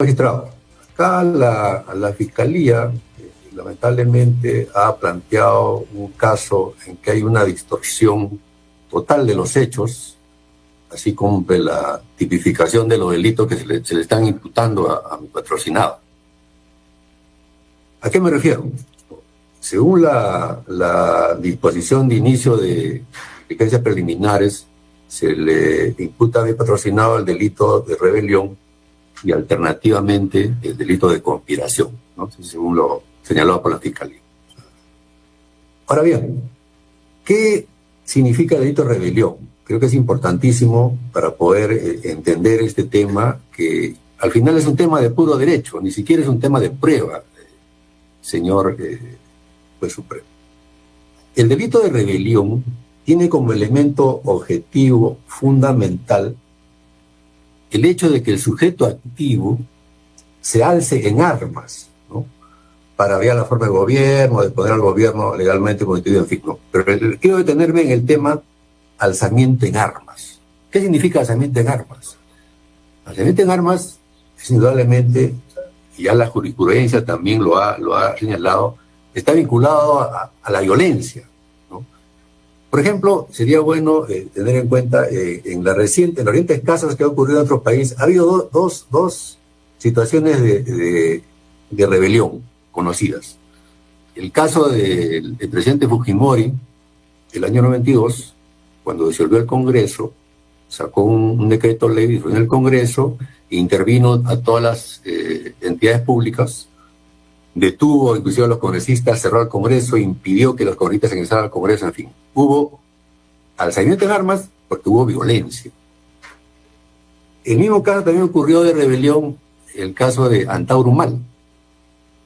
Magistrado, acá la Fiscalía lamentablemente ha planteado un caso en que hay una distorsión total de los hechos, así como de la tipificación de los delitos que se le están imputando a mi patrocinado. ¿A qué me refiero? Según la disposición de inicio de diligencias preliminares, se le imputa a mi patrocinado el delito de rebelión y alternativamente el delito de conspiración, ¿no? Según lo señalado por la Fiscalía. Ahora bien, ¿qué significa el delito de rebelión? Creo que es importantísimo para poder entender este tema, que al final es un tema de puro derecho, ni siquiera es un tema de prueba, señor juez supremo. El delito de rebelión tiene como elemento objetivo fundamental el hecho de que el sujeto activo se alce en armas, ¿no?, para variar la forma de gobierno, de poner al gobierno legalmente constituido, en fin, no. Pero quiero detenerme en el tema alzamiento en armas. ¿Qué significa alzamiento en armas? Alzamiento en armas es indudablemente, y ya la jurisprudencia también lo ha señalado, está vinculado a la violencia, ¿no? Por ejemplo, sería bueno tener en cuenta en los recientes casos que han ocurrido en otros países, ha habido dos situaciones de rebelión conocidas. El caso del presidente Fujimori, el año 92, cuando disolvió el Congreso, sacó un decreto ley en el Congreso, intervino a todas las entidades públicas, detuvo inclusive a los congresistas, cerró el Congreso, impidió que los congresistas ingresaran al Congreso, en fin. Hubo alzamiento en armas porque hubo violencia. El mismo caso también ocurrió de rebelión, el caso de Antauro Humala.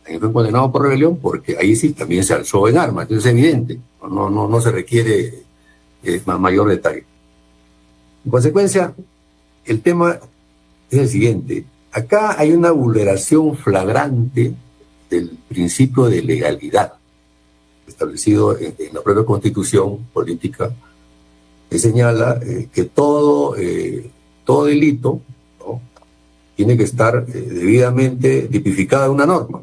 También fue condenado por rebelión porque ahí sí también se alzó en armas. Entonces es evidente, no se requiere mayor detalle. En consecuencia, el tema es el siguiente. Acá hay una vulneración flagrante del principio de legalidad establecido en la propia Constitución política, que señala que todo delito, ¿no?, tiene que estar debidamente tipificada en una norma.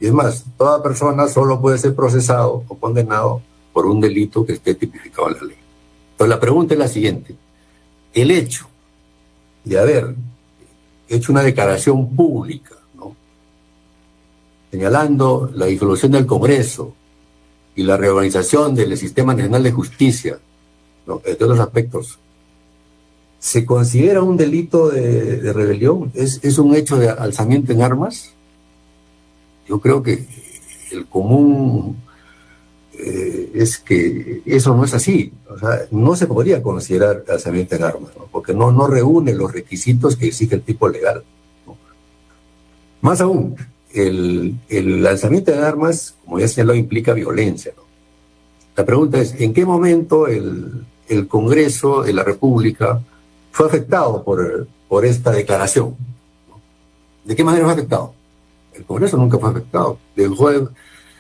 Y es más, toda persona solo puede ser procesado o condenado por un delito que esté tipificado en la ley. Entonces la pregunta es la siguiente. El hecho de haber hecho una declaración pública, ¿no?, señalando la disolución del Congreso y la reorganización del Sistema Nacional de Justicia, ¿no?, entre otros aspectos, ¿se considera un delito de rebelión? ¿Es un hecho de alzamiento en armas? Yo creo que el común es que eso no es así. O sea, no se podría considerar alzamiento en armas, ¿no?, porque no reúne los requisitos que exige el tipo legal, ¿no? Más aún, el alzamiento en armas, como ya señaló, implica violencia, ¿no? La pregunta es, ¿en qué momento el Congreso de la República fue afectado por esta declaración, ¿no? ¿De qué manera fue afectado? El Congreso nunca fue afectado.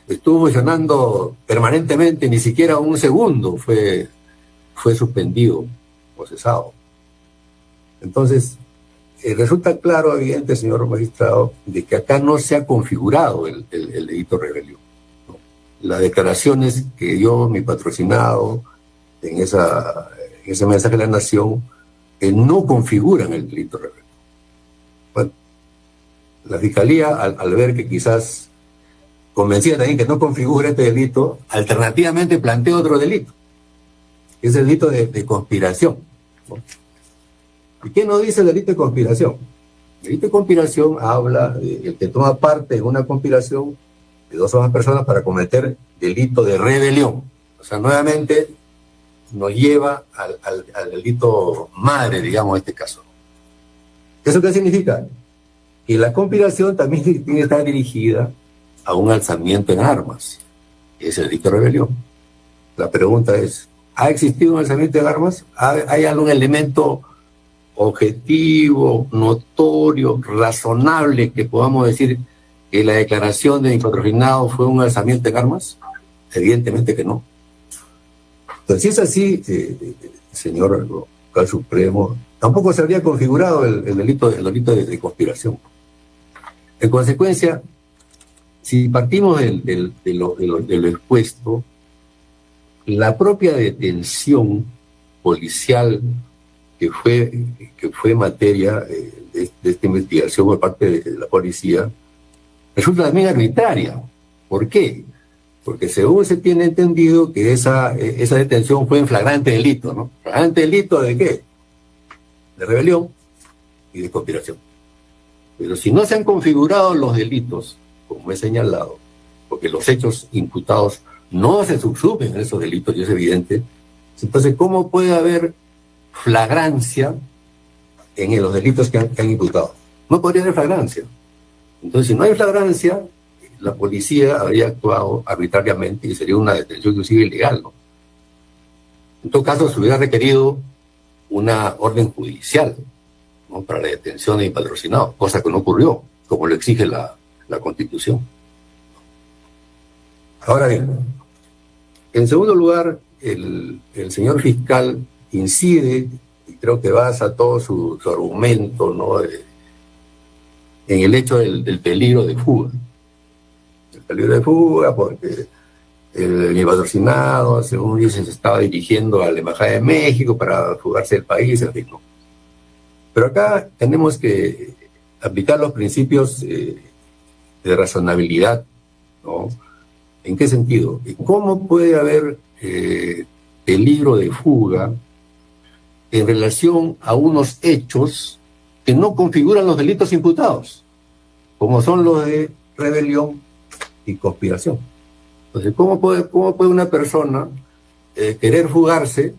Estuvo funcionando permanentemente, ni siquiera un segundo fue suspendido o cesado. Entonces, resulta claro, evidente, señor magistrado, de que acá no se ha configurado el delito de rebelión, ¿no? Las declaraciones que dio mi patrocinado en ese mensaje de la Nación no configuran el delito de rebelión. Bueno, la Fiscalía, al ver que quizás convencida también que no configura este delito, alternativamente plantea otro delito, que es el delito de conspiración, ¿no? ¿Y qué nos dice el delito de conspiración? El delito de conspiración habla de el que toma parte en una conspiración de dos o más personas para cometer delito de rebelión. O sea, nuevamente nos lleva al delito madre, digamos, en este caso. ¿Eso qué significa? Que la conspiración también tiene que estar dirigida a un alzamiento en armas. Es el delito de rebelión. La pregunta es, ¿ha existido un alzamiento en armas? ¿Hay algún elemento objetivo, notorio, razonable que podamos decir que la declaración de mi patrocinado fue un alzamiento en armas? Evidentemente que no. Entonces, si es así, señor juez supremo, tampoco se habría configurado el delito de conspiración. En consecuencia, si partimos de lo expuesto, la propia detención policial que fue materia de esta investigación por parte de la policía resulta también arbitraria. ¿Por qué? Porque según se tiene entendido que esa detención fue en flagrante delito, ¿no? ¿Flagrante delito de qué? De rebelión y de conspiración. Pero si no se han configurado los delitos, como he señalado, porque los hechos imputados no se subsumen en esos delitos, y es evidente, entonces, ¿cómo puede haber flagrancia en los delitos que han imputado? No podría haber flagrancia. Entonces, si no hay flagrancia, la policía habría actuado arbitrariamente y sería una detención inclusive ilegal, ¿no? En todo caso, se hubiera requerido una orden judicial, ¿no?, para la detención de patrocinado, cosa que no ocurrió, como lo exige la Constitución. Ahora bien, en segundo lugar, el señor fiscal incide, y creo que basa todo su argumento, ¿no?, en el hecho del peligro de fuga. El peligro de fuga porque mi patrocinado, según dice, se estaba dirigiendo a la Embajada de México para fugarse del país, en fin, ¿no? Pero acá tenemos que aplicar los principios de razonabilidad, ¿no? ¿En qué sentido? ¿Cómo puede haber peligro de fuga en relación a unos hechos que no configuran los delitos imputados, como son los de rebelión y conspiración? Entonces, ¿cómo puede una persona querer fugarse,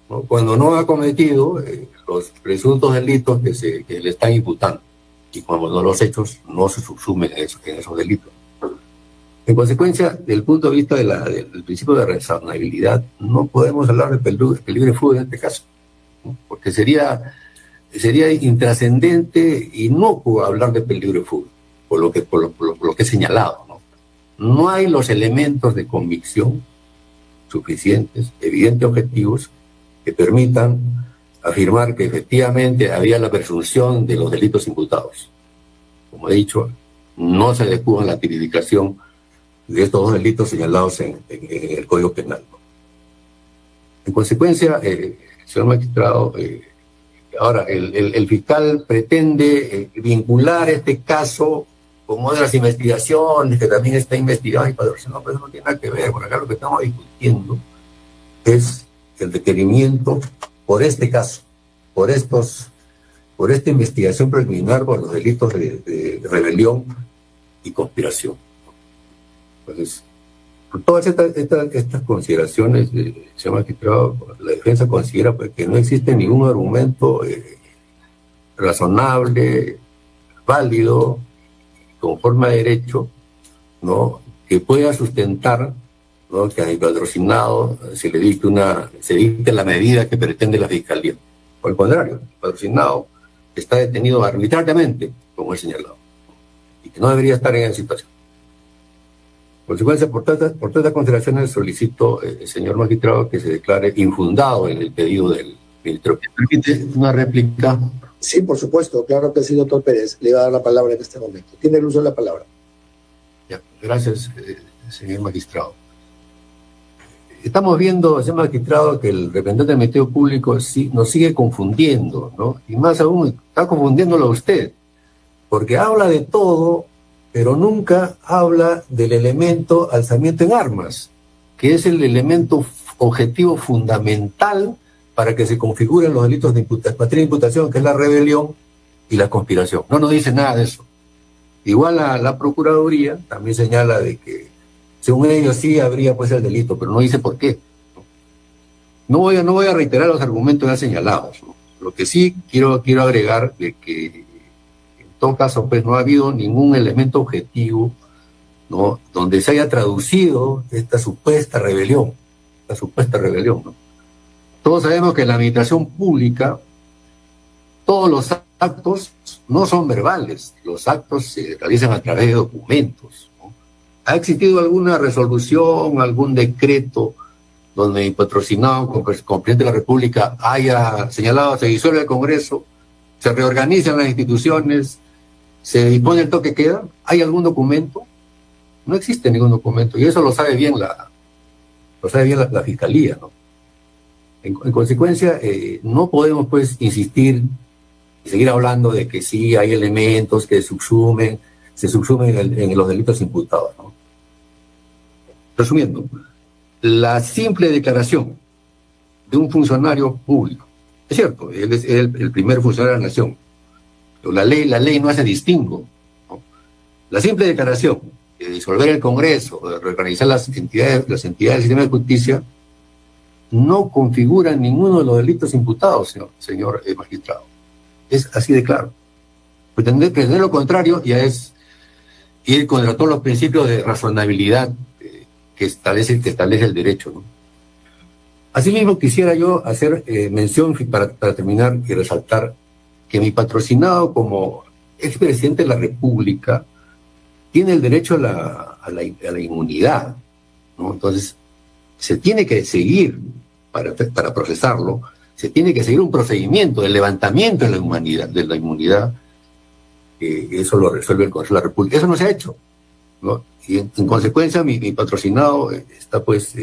¿no?, cuando no ha cometido los presuntos delitos que le están imputando, y cuando los hechos no se subsumen en esos delitos? En consecuencia, desde el punto de vista del principio de razonabilidad, no podemos hablar de peligro de fuga en este caso, ¿no?, porque sería intrascendente y inocuo hablar de peligro de fuga, por lo que he señalado, ¿no? No hay los elementos de convicción suficientes, evidentes, objetivos, que permitan afirmar que efectivamente había la presunción de los delitos imputados. Como he dicho, no se adecúa a la tipificación de estos dos delitos señalados en el Código Penal, ¿no? En consecuencia, señor magistrado, ahora el fiscal pretende vincular este caso con otras investigaciones que también está investigado y patrocinado, pero eso no tiene nada que ver. Por acá lo que estamos discutiendo es el requerimiento por este caso, por esta investigación preliminar por los delitos de rebelión y conspiración. Entonces, por todas estas consideraciones, señor magistrado, la defensa considera, pues, que no existe ningún argumento razonable, válido, conforme a derecho, ¿no?, que pueda sustentar, ¿no?, que a mi patrocinado se dicte la medida que pretende la Fiscalía. Por el contrario, el patrocinado está detenido arbitrariamente, como he señalado, y que no debería estar en esa situación. Por consecuencia, por todas estas consideraciones, solicito, señor magistrado, que se declare infundado en el pedido del ministro. ¿Me permite una réplica? Sí, por supuesto, claro que sí, doctor Pérez. Le va a dar la palabra en este momento. Tiene el uso de la palabra. Ya, gracias, señor magistrado. Estamos viendo, señor magistrado, que el representante del Ministerio Público nos sigue confundiendo, ¿no? Y más aún, está confundiéndolo a usted, porque habla de todo, pero nunca habla del elemento alzamiento en armas, que es el elemento objetivo fundamental para que se configuren los delitos de materia de imputación, que es la rebelión y la conspiración. No nos dice nada de eso. Igual la Procuraduría también señala de que, según ellos, sí habría, pues, el delito, pero no dice por qué. No voy a reiterar los argumentos ya señalados, ¿no? Lo que sí quiero agregar de que, en todo caso, pues, no ha habido ningún elemento objetivo, ¿no?, donde se haya traducido esta supuesta rebelión, ¿no? Todos sabemos que en la administración pública todos los actos no son verbales, los actos se realizan a través de documentos, ¿no? ¿Ha existido alguna resolución, algún decreto donde el patrocinado con presidente de la República haya señalado, se disuelve el Congreso, se reorganizan las instituciones, ¿Se dispone el toque de queda? ¿Hay algún documento? No existe ningún documento, y eso lo sabe bien la Fiscalía, ¿no? En consecuencia, no podemos, pues, insistir y seguir hablando de que sí hay elementos que se subsumen en los delitos imputados, ¿no? Resumiendo, la simple declaración de un funcionario público, es cierto, él es el primer funcionario de la nación, pero la ley no hace distingo, ¿no? La simple declaración de disolver el Congreso, de reorganizar las entidades del sistema de justicia, no configura ninguno de los delitos imputados, señor magistrado. Es así de claro. Pretender lo contrario ya es ir contra todos los principios de razonabilidad que establece el derecho, ¿no? Asimismo, quisiera yo hacer mención, para terminar y resaltar, que mi patrocinado como expresidente de la República tiene el derecho a la inmunidad, ¿no? Entonces, se tiene que seguir, para procesarlo, se tiene que seguir un procedimiento de levantamiento de la inmunidad. Eso lo resuelve el Consejo de la República. Eso no se ha hecho, ¿no? Y en consecuencia, mi patrocinado está, pues,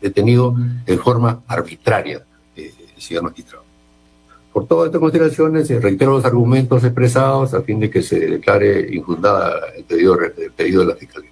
detenido en forma arbitraria, señor magistrado. Por todas estas consideraciones, reitero los argumentos expresados a fin de que se declare infundada el pedido de la Fiscalía.